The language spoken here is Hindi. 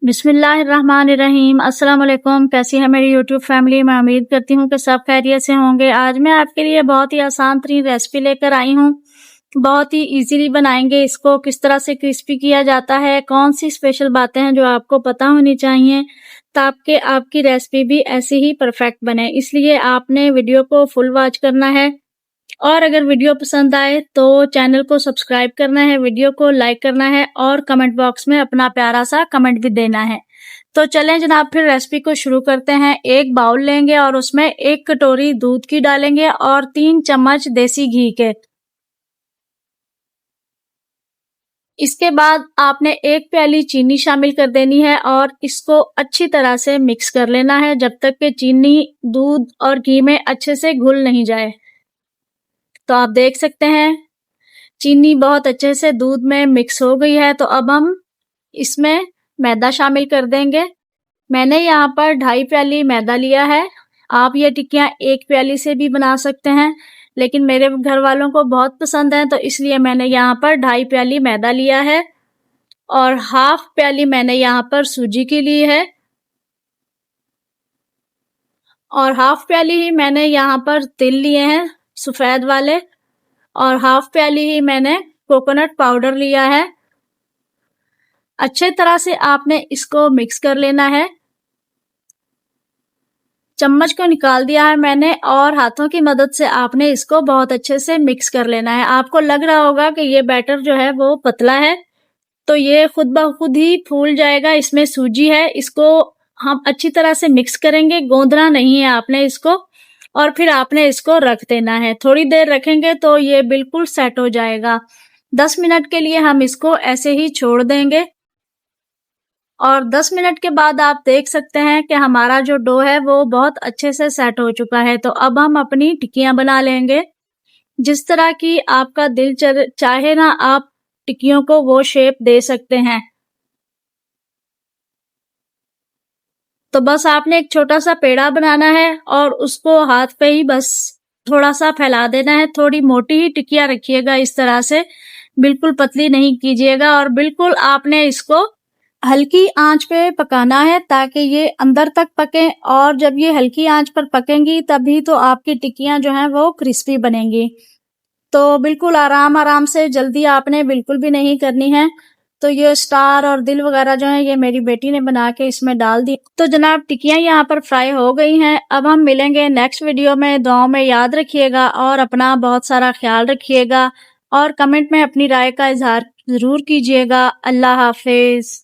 बिस्मिल्लाहिर्रहमानिर्रहीम। अस्सलाम वालेकुम। कैसी है मेरी यूट्यूब फैमिली? मैं उम्मीद करती हूँ कि सब खैरियत से होंगे। आज मैं आपके लिए बहुत ही आसान तरीन रेसिपी लेकर आई हूँ। बहुत ही इजीली बनाएंगे इसको। किस तरह से क्रिस्पी किया जाता है, कौन सी स्पेशल बातें हैं जो आपको पता होनी चाहिए ताकि आपकी रेसिपी भी ऐसी ही परफेक्ट बने। इसलिए आपने वीडियो को फुल वॉच करना है और अगर वीडियो पसंद आए तो चैनल को सब्सक्राइब करना है, वीडियो को लाइक करना है और कमेंट बॉक्स में अपना प्यारा सा कमेंट भी देना है। तो चलें जनाब, फिर रेसिपी को शुरू करते हैं। एक बाउल लेंगे और उसमें 1 कटोरी दूध की डालेंगे और 3 चम्मच देसी घी के। इसके बाद आपने 1 प्याली चीनी शामिल कर देनी है और इसको अच्छी तरह से मिक्स कर लेना है जब तक कि चीनी दूध और घी में अच्छे से घुल नहीं जाए। तो आप देख सकते हैं चीनी बहुत अच्छे से दूध में मिक्स हो गई है। तो अब हम इसमें मैदा शामिल कर देंगे। मैंने यहाँ पर 2.5 प्याली मैदा लिया है। आप ये टिक्कियाँ 1 प्याली से भी बना सकते हैं, लेकिन मेरे घर वालों को बहुत पसंद है तो इसलिए मैंने यहाँ पर 2.5 प्याली मैदा लिया है और 1/2 प्याली मैंने यहाँ पर सूजी की ली है और 1/2 प्याली ही मैंने यहाँ पर तिल लिए हैं सफेद वाले और 1/2 प्याली ही मैंने कोकोनट पाउडर लिया है। अच्छे तरह से आपने इसको मिक्स कर लेना है। चम्मच को निकाल दिया है मैंने और हाथों की मदद से आपने इसको बहुत अच्छे से मिक्स कर लेना है। आपको लग रहा होगा कि ये बैटर जो है वो पतला है, तो ये खुद ब खुद ही फूल जाएगा। इसमें सूजी है, इसको हम अच्छी तरह से मिक्स करेंगे, गोंदना नहीं है आपने इसको। और फिर आपने इसको रख देना है। थोड़ी देर रखेंगे तो ये बिल्कुल सेट हो जाएगा। 10 मिनट के लिए हम इसको ऐसे ही छोड़ देंगे और 10 मिनट के बाद आप देख सकते हैं कि हमारा जो डो है वो बहुत अच्छे से सेट हो चुका है। तो अब हम अपनी टिक्कियां बना लेंगे। जिस तरह की आपका दिल चाहे ना, आप टिक्कियों को वो शेप दे सकते हैं। तो बस आपने एक छोटा सा पेड़ा बनाना है और उसको हाथ पे ही बस थोड़ा सा फैला देना है। थोड़ी मोटी ही टिक्कियां रखिएगा इस तरह से, बिल्कुल पतली नहीं कीजिएगा। और बिल्कुल आपने इसको हल्की आंच पे पकाना है ताकि ये अंदर तक पके और जब ये हल्की आंच पर पकेंगी तभी तो आपकी टिक्कियां जो हैं वो क्रिस्पी बनेंगी। तो बिल्कुल आराम आराम से, जल्दी आपने बिल्कुल भी नहीं करनी है। तो ये स्टार और दिल वगैरह जो है ये मेरी बेटी ने बना के इसमें डाल दी। तो जनाब टिक्कियां यहाँ पर फ्राई हो गई हैं। अब हम मिलेंगे नेक्स्ट वीडियो में। दुआओं में याद रखिएगा और अपना बहुत सारा ख्याल रखिएगा और कमेंट में अपनी राय का इजहार जरूर कीजिएगा। अल्लाह हाफिज।